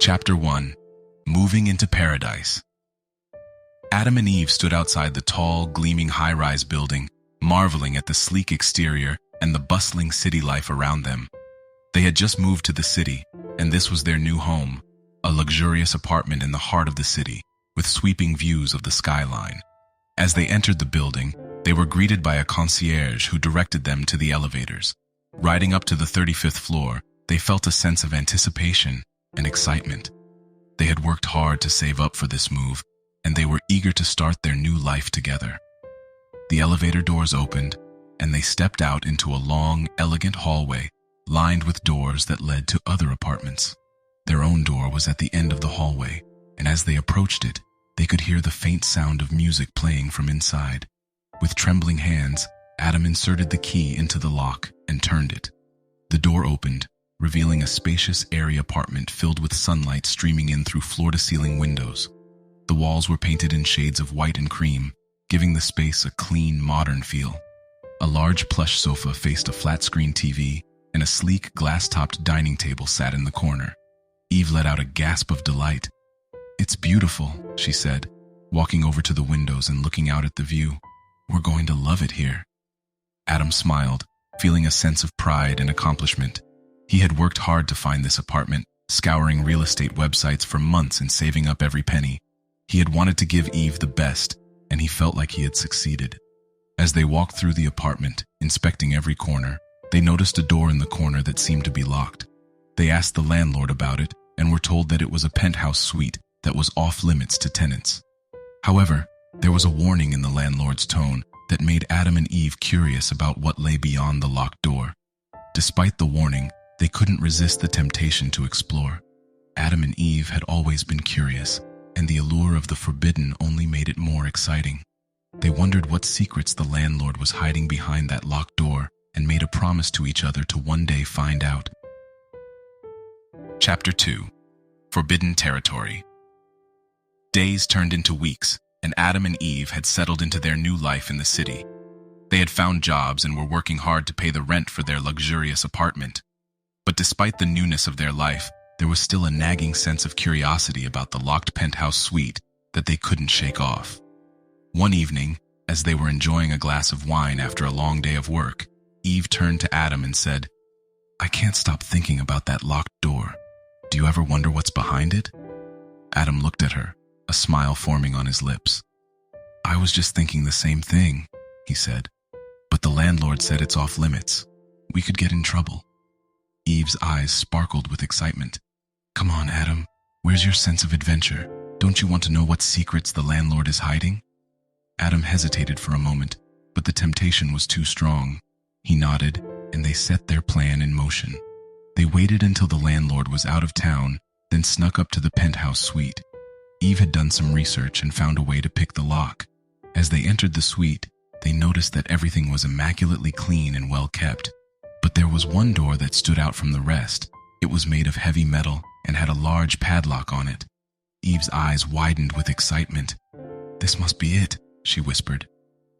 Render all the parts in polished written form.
Chapter 1. Moving into Paradise. Adam and Eve stood outside the tall, gleaming high-rise building, marveling at the sleek exterior and the bustling city life around them. They had just moved to the city, and this was their new home, a luxurious apartment in the heart of the city, with sweeping views of the skyline. As they entered the building, they were greeted by a concierge who directed them to the elevators. Riding up to the 35th floor, they felt a sense of anticipation and excitement. They had worked hard to save up for this move, and they were eager to start their new life together. The elevator doors opened, and they stepped out into a long, elegant hallway lined with doors that led to other apartments. Their own door was at the end of the hallway, and as they approached it, they could hear the faint sound of music playing from inside. With trembling hands, Adam inserted the key into the lock and turned it. The door opened, revealing a spacious, airy apartment filled with sunlight streaming in through floor-to-ceiling windows. The walls were painted in shades of white and cream, giving the space a clean, modern feel. A large plush sofa faced a flat-screen TV, and a sleek, glass-topped dining table sat in the corner. Eve let out a gasp of delight. "It's beautiful," she said, walking over to the windows and looking out at the view. "We're going to love it here." Adam smiled, feeling a sense of pride and accomplishment. He had worked hard to find this apartment, scouring real estate websites for months and saving up every penny. He had wanted to give Eve the best, and he felt like he had succeeded. As they walked through the apartment, inspecting every corner, they noticed a door in the corner that seemed to be locked. They asked the landlord about it and were told that it was a penthouse suite that was off-limits to tenants. However, there was a warning in the landlord's tone that made Adam and Eve curious about what lay beyond the locked door. Despite the warning, they couldn't resist the temptation to explore. Adam and Eve had always been curious, and the allure of the forbidden only made it more exciting. They wondered what secrets the landlord was hiding behind that locked door and made a promise to each other to one day find out. Chapter 2. Forbidden Territory. Days turned into weeks, and Adam and Eve had settled into their new life in the city. They had found jobs and were working hard to pay the rent for their luxurious apartment. But despite the newness of their life, there was still a nagging sense of curiosity about the locked penthouse suite that they couldn't shake off. One evening, as they were enjoying a glass of wine after a long day of work, Eve turned to Adam and said, "I can't stop thinking about that locked door. Do you ever wonder what's behind it?" Adam looked at her, a smile forming on his lips. "I was just thinking the same thing," he said. "But the landlord said it's off limits. We could get in trouble." Eve's eyes sparkled with excitement. "Come on, Adam. Where's your sense of adventure? Don't you want to know what secrets the landlord is hiding?" Adam hesitated for a moment, but the temptation was too strong. He nodded, and they set their plan in motion. They waited until the landlord was out of town, then snuck up to the penthouse suite. Eve had done some research and found a way to pick the lock. As they entered the suite, they noticed that everything was immaculately clean and well kept. But there was one door that stood out from the rest. It was made of heavy metal and had a large padlock on it. Eve's eyes widened with excitement. "This must be it," she whispered.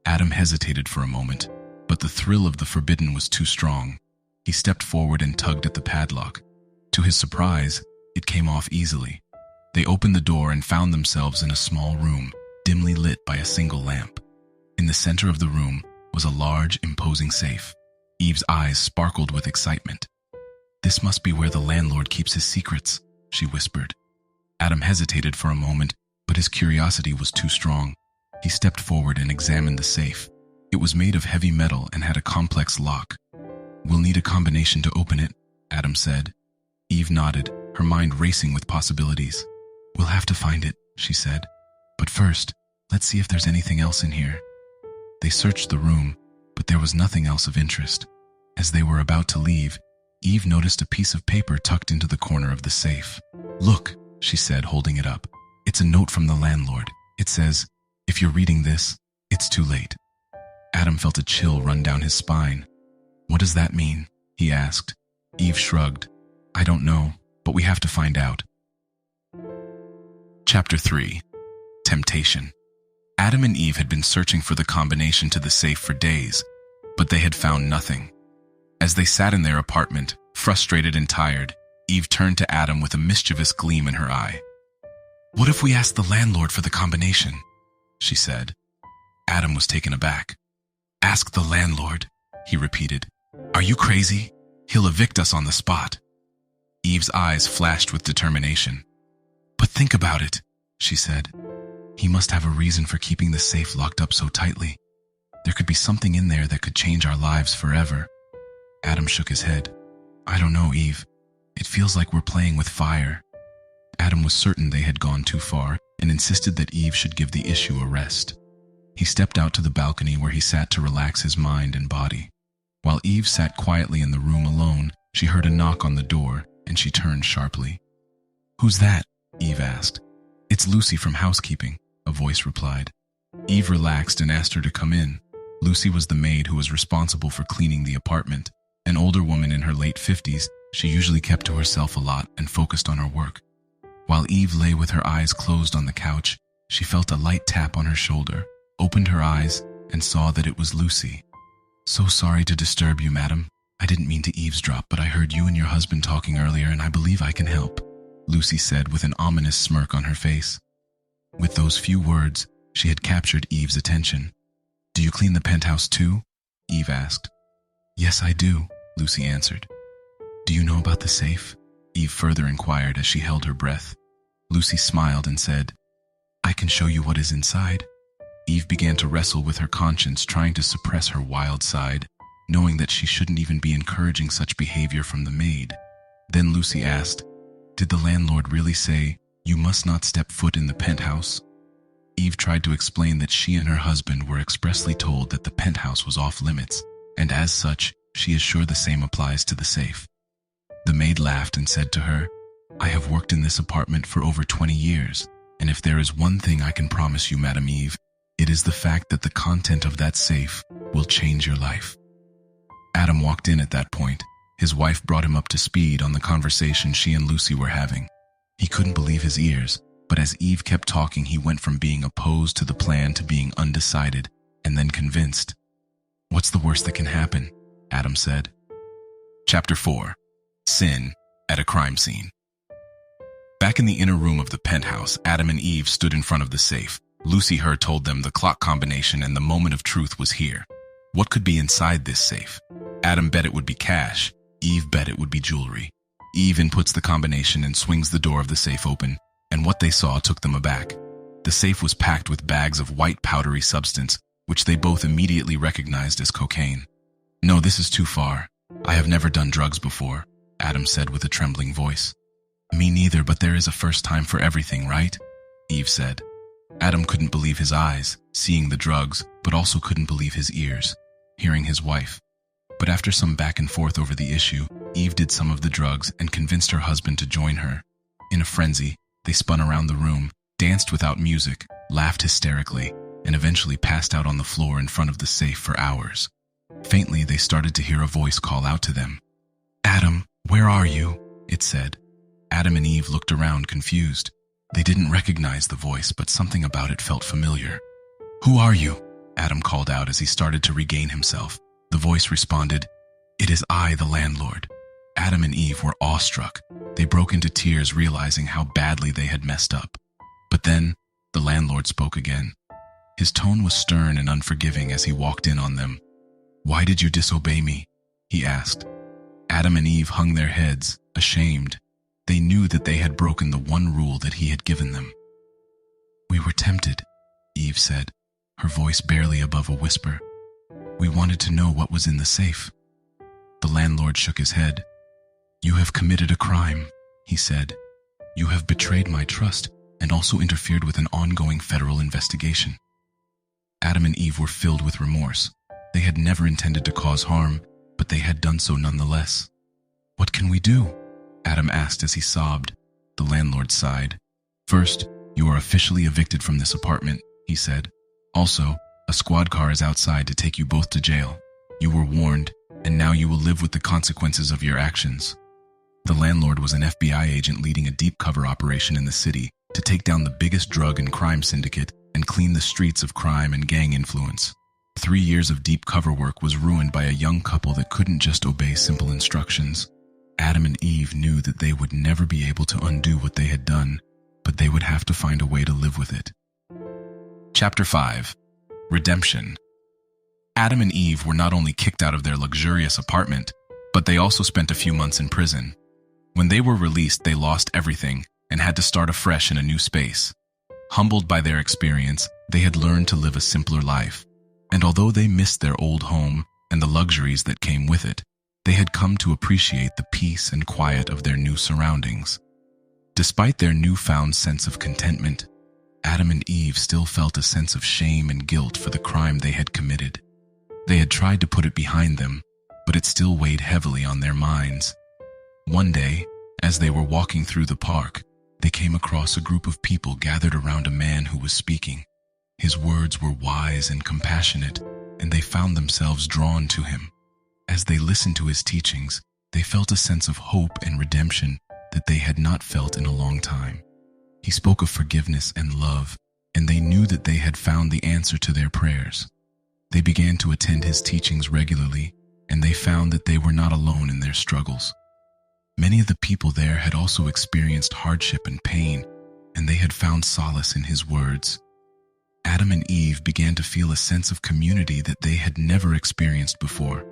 Adam hesitated for a moment, but the thrill of the forbidden was too strong. He stepped forward and tugged at the padlock. To his surprise, it came off easily. They opened the door and found themselves in a small room, dimly lit by a single lamp. In the center of the room was a large, imposing safe. Eve's eyes sparkled with excitement. "This must be where the landlord keeps his secrets," she whispered. Adam hesitated for a moment, but his curiosity was too strong. He stepped forward and examined the safe. It was made of heavy metal and had a complex lock. "We'll need a combination to open it," Adam said. Eve nodded, her mind racing with possibilities. "We'll have to find it," she said. "But first, let's see if there's anything else in here." They searched the room, but there was nothing else of interest. As they were about to leave, Eve noticed a piece of paper tucked into the corner of the safe. "Look," she said, holding it up. "It's a note from the landlord. It says, 'If you're reading this, it's too late.'" Adam felt a chill run down his spine. "What does that mean?" he asked. Eve shrugged. "I don't know, but we have to find out." Chapter 3. Temptation. Adam and Eve had been searching for the combination to the safe for days, but they had found nothing. As they sat in their apartment, frustrated and tired, Eve turned to Adam with a mischievous gleam in her eye. "What if we ask the landlord for the combination?" she said. Adam was taken aback. "Ask the landlord," he repeated. "Are you crazy? He'll evict us on the spot." Eve's eyes flashed with determination. "But think about it," she said. "He must have a reason for keeping the safe locked up so tightly. There could be something in there that could change our lives forever." Adam shook his head. "I don't know, Eve. It feels like we're playing with fire." Adam was certain they had gone too far and insisted that Eve should give the issue a rest. He stepped out to the balcony where he sat to relax his mind and body. While Eve sat quietly in the room alone, she heard a knock on the door, and she turned sharply. "Who's that?" Eve asked. "It's Lucy from housekeeping," a voice replied. Eve relaxed and asked her to come in. Lucy was the maid who was responsible for cleaning the apartment. An older woman in her late 50s, she usually kept to herself a lot and focused on her work. While Eve lay with her eyes closed on the couch, she felt a light tap on her shoulder, opened her eyes, and saw that it was Lucy. "So sorry to disturb you, madam. I didn't mean to eavesdrop, but I heard you and your husband talking earlier, and I believe I can help," Lucy said with an ominous smirk on her face. With those few words, she had captured Eve's attention. "Do you clean the penthouse too?" Eve asked. "Yes, I do," Lucy answered. "Do you know about the safe?" Eve further inquired as she held her breath. Lucy smiled and said, "I can show you what is inside." Eve began to wrestle with her conscience, trying to suppress her wild side, knowing that she shouldn't even be encouraging such behavior from the maid. Then Lucy asked, "Did the landlord really say, 'You must not step foot in the penthouse'?" Eve tried to explain that she and her husband were expressly told that the penthouse was off limits, and as such, she is sure the same applies to the safe. The maid laughed and said to her, "I have worked in this apartment for over 20 years, and if there is one thing I can promise you, Madam Eve, it is the fact that the content of that safe will change your life." Adam walked in at that point. His wife brought him up to speed on the conversation she and Lucy were having. He couldn't believe his ears, but as Eve kept talking, he went from being opposed to the plan to being undecided, and then convinced. "What's the worst that can happen?" Adam said. Chapter 4. Sin at a crime scene. Back in the inner room of the penthouse, Adam and Eve stood in front of the safe. Lucy Hur told them the clock combination and the moment of truth was here. What could be inside this safe? Adam bet it would be cash. Eve bet it would be jewelry. Eve inputs the combination and swings the door of the safe open, and what they saw took them aback. The safe was packed with bags of white powdery substance, which they both immediately recognized as cocaine. "No, this is too far. I have never done drugs before," Adam said with a trembling voice. "Me neither, but there is a first time for everything, right?" Eve said. Adam couldn't believe his eyes, seeing the drugs, but also couldn't believe his ears, hearing his wife. But after some back and forth over the issue, Eve did some of the drugs and convinced her husband to join her. In a frenzy, they spun around the room, danced without music, laughed hysterically, and eventually passed out on the floor in front of the safe for hours. Faintly, they started to hear a voice call out to them. "Adam, where are you?" it said. Adam and Eve looked around, confused. They didn't recognize the voice, but something about it felt familiar. "Who are you?" Adam called out as he started to regain himself. The voice responded, "It is I, the landlord." Adam and Eve were awestruck. They broke into tears, realizing how badly they had messed up. But then, the landlord spoke again. His tone was stern and unforgiving as he walked in on them. "Why did you disobey me?" he asked. Adam and Eve hung their heads, ashamed. They knew that they had broken the one rule that he had given them. "We were tempted," Eve said, her voice barely above a whisper. "We wanted to know what was in the safe." The landlord shook his head. "You have committed a crime," he said. "You have betrayed my trust and also interfered with an ongoing federal investigation." Adam and Eve were filled with remorse. They had never intended to cause harm, but they had done so nonetheless. "What can we do?" Adam asked as he sobbed. The landlord sighed. "First, you are officially evicted from this apartment," he said. "Also, a squad car is outside to take you both to jail. You were warned, and now you will live with the consequences of your actions." The landlord was an FBI agent leading a deep cover operation in the city to take down the biggest drug and crime syndicate and clean the streets of crime and gang influence. 3 years of deep cover work was ruined by a young couple that couldn't just obey simple instructions. Adam and Eve knew that they would never be able to undo what they had done, but they would have to find a way to live with it. Chapter 5. Redemption. Adam and Eve were not only kicked out of their luxurious apartment, but they also spent a few months in prison. When they were released, they lost everything and had to start afresh in a new space. Humbled by their experience, they had learned to live a simpler life, and although they missed their old home and the luxuries that came with it, they had come to appreciate the peace and quiet of their new surroundings. Despite their newfound sense of contentment, Adam and Eve still felt a sense of shame and guilt for the crime they had committed. They had tried to put it behind them, but it still weighed heavily on their minds. One day, as they were walking through the park, they came across a group of people gathered around a man who was speaking. His words were wise and compassionate, and they found themselves drawn to him. As they listened to his teachings, they felt a sense of hope and redemption that they had not felt in a long time. He spoke of forgiveness and love, and they knew that they had found the answer to their prayers. They began to attend his teachings regularly, and they found that they were not alone in their struggles. Many of the people there had also experienced hardship and pain, and they had found solace in his words. Adam and Eve began to feel a sense of community that they had never experienced before.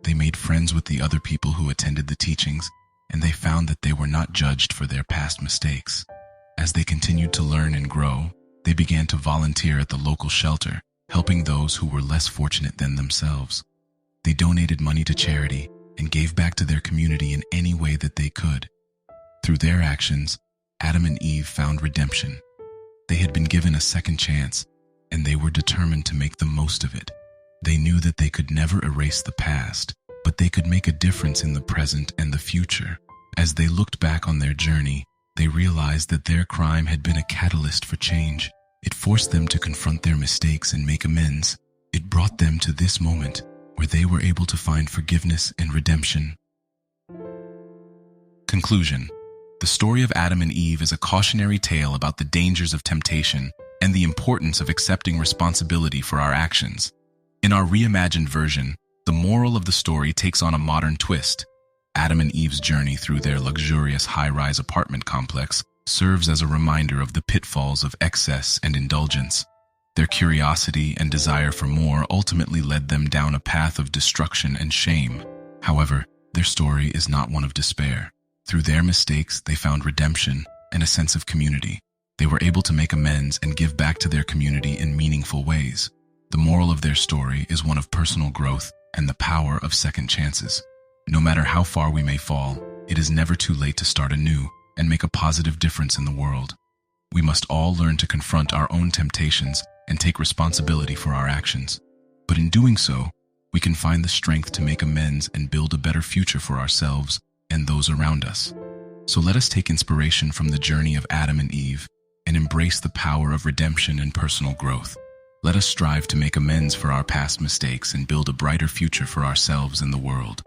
They made friends with the other people who attended the teachings, and they found that they were not judged for their past mistakes. As they continued to learn and grow, they began to volunteer at the local shelter, helping those who were less fortunate than themselves. They donated money to charity and gave back to their community in any way that they could. Through their actions, Adam and Eve found redemption. They had been given a second chance, and they were determined to make the most of it. They knew that they could never erase the past, but they could make a difference in the present and the future. As they looked back on their journey, they realized that their crime had been a catalyst for change. It forced them to confront their mistakes and make amends. It brought them to this moment where they were able to find forgiveness and redemption. Conclusion. The story of Adam and Eve is a cautionary tale about the dangers of temptation and the importance of accepting responsibility for our actions. In our reimagined version, the moral of the story takes on a modern twist. Adam and Eve's journey through their luxurious high-rise apartment complex serves as a reminder of the pitfalls of excess and indulgence. Their curiosity and desire for more ultimately led them down a path of destruction and shame. However, their story is not one of despair. Through their mistakes, they found redemption and a sense of community. They were able to make amends and give back to their community in meaningful ways. The moral of their story is one of personal growth and the power of second chances. No matter how far we may fall, it is never too late to start anew and make a positive difference in the world. We must all learn to confront our own temptations and take responsibility for our actions. But in doing so, we can find the strength to make amends and build a better future for ourselves and those around us. So let us take inspiration from the journey of Adam and Eve and embrace the power of redemption and personal growth. Let us strive to make amends for our past mistakes and build a brighter future for ourselves and the world.